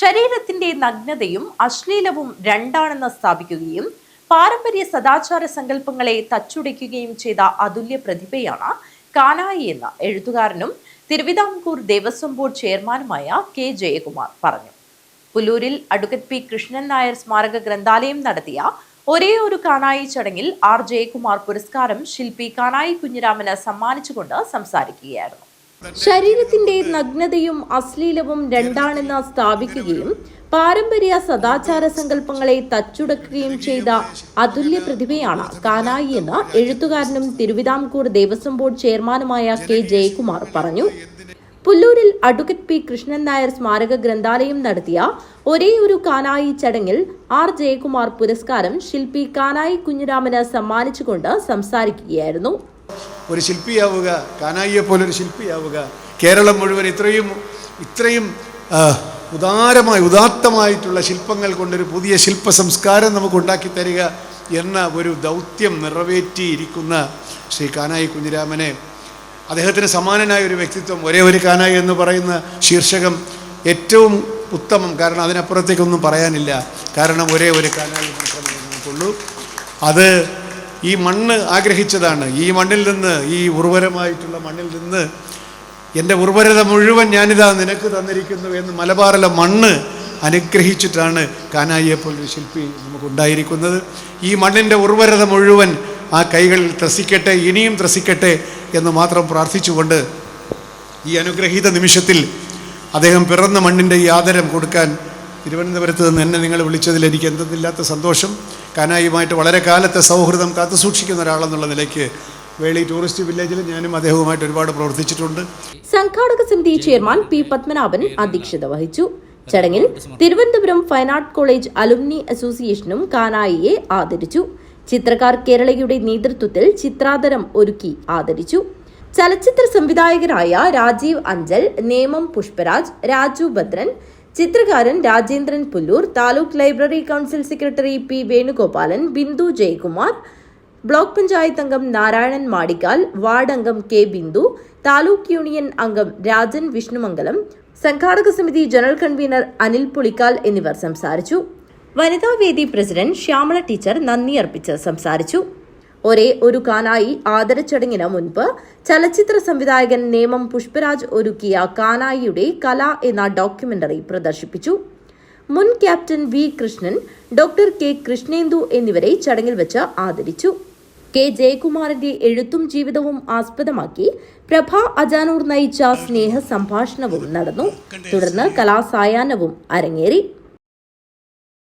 ശരീരത്തിന്റെ നഗ്നതയും അശ്ലീലവും രണ്ടാണെന്ന് സ്ഥാപിക്കുകയും പാരമ്പര്യ സദാചാര സങ്കല്പങ്ങളെ തച്ചുടയ്ക്കുകയും ചെയ്ത അതുല്യ പ്രതിഭയാണ് കാനായി എന്ന് എഴുത്തുകാരനും തിരുവിതാംകൂർ ദേവസ്വം ബോർഡ് ചെയർമാനുമായ കെ ജയകുമാർ പറഞ്ഞു. പുല്ലൂരിൽ അഡ്വക്കേറ്റ് പി കൃഷ്ണൻ നായർ സ്മാരക ഗ്രന്ഥാലയം നടത്തിയ ഒരേ ഒരു കാനായി ചടങ്ങിൽ ആർ ജയകുമാർ പുരസ്കാരം ശില്പി കാനായി കുഞ്ഞിരാമന് സമ്മാനിച്ചുകൊണ്ട് സംസാരിക്കുകയായിരുന്നു. ശരീരത്തിന്റെ നഗ്നതയും അശ്ലീലവും രണ്ടാണെന്ന് സ്ഥാപിക്കുകയും പാരമ്പര്യ സദാചാര സങ്കല്പങ്ങളെ തച്ചുടക്കുകയും ചെയ്ത അതുല്യ പ്രതിഭയാണ് കാനായി എന്ന് എഴുത്തുകാരനും തിരുവിതാംകൂർ ദേവസ്വം ബോർഡ് ചെയർമാനുമായ കെ ജയകുമാർ പറഞ്ഞു. പുല്ലൂരിൽ അഡ്വക്കേറ്റ് പി കൃഷ്ണൻ നായർ സ്മാരക ഗ്രന്ഥാലയം നടത്തിയ ഒരേ ഒരു കാനായി ചടങ്ങിൽ ആർ ജയകുമാർ പുരസ്കാരം ശില്പി കാനായി കുഞ്ഞിരാമന് സമ്മാനിച്ചുകൊണ്ട് സംസാരിക്കുകയായിരുന്നു. ഒരു ശില്പിയാവുക, കാനായിയെ പോലൊരു ശില്പിയാവുക, കേരളം മുഴുവൻ ഇത്രയും ഉദാത്തമായിട്ടുള്ള ശില്പങ്ങൾ കൊണ്ടൊരു പുതിയ ശില്പ സംസ്കാരം നമുക്ക് ഉണ്ടാക്കി തരിക എന്ന ഒരു ദൗത്യം നിറവേറ്റിയിരിക്കുന്ന ശ്രീ കാനായി കുഞ്ഞിരാമനെ, അദ്ദേഹത്തിന് സമാനനായ ഒരു വ്യക്തിത്വം, ഒരേ ഒരു കാനായി എന്ന് പറയുന്ന ശീർഷകം ഏറ്റവും ഉത്തമം. കാരണം അതിനപ്പുറത്തേക്കൊന്നും പറയാനില്ല. കാരണം ഒരേ ഒരു കാനായി മാത്രമേ നമുക്കുള്ളൂ. അത് ഈ മണ്ണ് ആഗ്രഹിച്ചതാണ്. ഈ മണ്ണിൽ നിന്ന്, ഈ ഉർവരമായിട്ടുള്ള മണ്ണിൽ നിന്ന് എൻ്റെ ഉർവരത മുഴുവൻ ഞാനിതാ നിനക്ക് തന്നിരിക്കുന്നു എന്ന് മലബാറിലെ മണ്ണ് അനുഗ്രഹിച്ചിട്ടാണ് കാനായിയെപ്പോലൊരു ശില്പി നമുക്കുണ്ടായിരിക്കുന്നത്. ഈ മണ്ണിൻ്റെ ഉർവരത മുഴുവൻ ആ കൈകളിൽ ത്രസിക്കട്ടെ, ഇനിയും ത്രസിക്കട്ടെ എന്ന് മാത്രം പ്രാർത്ഥിച്ചുകൊണ്ട് ഈ അനുഗ്രഹീത നിമിഷത്തിൽ അദ്ദേഹം പിറന്ന മണ്ണിൻ്റെ ഈ ആദരം കൊടുക്കാൻ തിരുവനന്തപുരത്ത് നിന്ന് എന്നെ നിങ്ങൾ വിളിച്ചതിൽ എനിക്ക് എന്തെന്നില്ലാത്ത സന്തോഷം. കാനായിയുമായിട്ട് വളരെ കാലത്തെ സൗഹൃദം കാത്തുസൂക്ഷിക്കുന്ന ഒരാളെന്നുള്ള നിലയ്ക്ക് വേളി ടൂറിസ്റ്റ് വില്ലേജിൽ ഞാനും അദ്ദേഹവുമായിട്ട് ഒരുപാട് പ്രവർത്തിച്ചിട്ടുണ്ട്. സംഘാടക സമിതി ചെയർമാൻ പി പത്മനാഭൻ അധ്യക്ഷത വഹിച്ചു. ചടങ്ങിൽ Thiruvananthapuram fine art college alumni അസോസിയേഷനും കാനായിയെ ആദരിച്ചു. ചിത്രകാർ കേരളയുടെ നേതൃത്വത്തിൽ ചിത്രാതരം ഒരുക്കി ആദരിച്ചു. ചലച്ചിത്ര സംവിധായകരായ രാജീവ് അഞ്ചൽ, നേമം പുഷ്പരാജ്, രാജു ഭദ്രൻ, ചിത്രകാരൻ Rajendran Pullur, taluk library council secretary P Venugopalan, Bindu Jayakumar, block panchayat അംഗം നാരായണൻ മാടിക്കാൽ, വാർഡ് അംഗം കെ ബിന്ദു, താലൂക്ക് യൂണിയൻ അംഗം രാജൻ വിഷ്ണുമംഗലം, സംഘാടക സമിതി ജനറൽ കൺവീനർ അനിൽ പുളിക്കാൽ എന്നിവർ സംസാരിച്ചു. വനിതാ വേദി പ്രസിഡന്റ് ശ്യാമള ടീച്ചർ നന്ദി അർപ്പിച്ച് സംസാരിച്ചു. ഒരേ ഒരു കാനായി ആദരച്ചടങ്ങിന് മുൻപ് ചലച്ചിത്ര സംവിധായകൻ നേമം പുഷ്പരാജ് ഒരുക്കിയ കാനായിയുടെ കല എന്ന ഡോക്യുമെന്ററി പ്രദർശിപ്പിച്ചു. മുൻ captain V Krishnan, doctor K Krishnendu എന്നിവരെ ചടങ്ങിൽ വെച്ച് ആദരിച്ചു. കെ ജയകുമാറിന്റെ എഴുത്തും ജീവിതവും ആസ്പദമാക്കി പ്രഭ അജാനൂർ നയിച്ച സ്നേഹ സംഭാഷണവും നടന്നു. തുടർന്ന് കലാസായാഹ്നവും അരങ്ങേറി.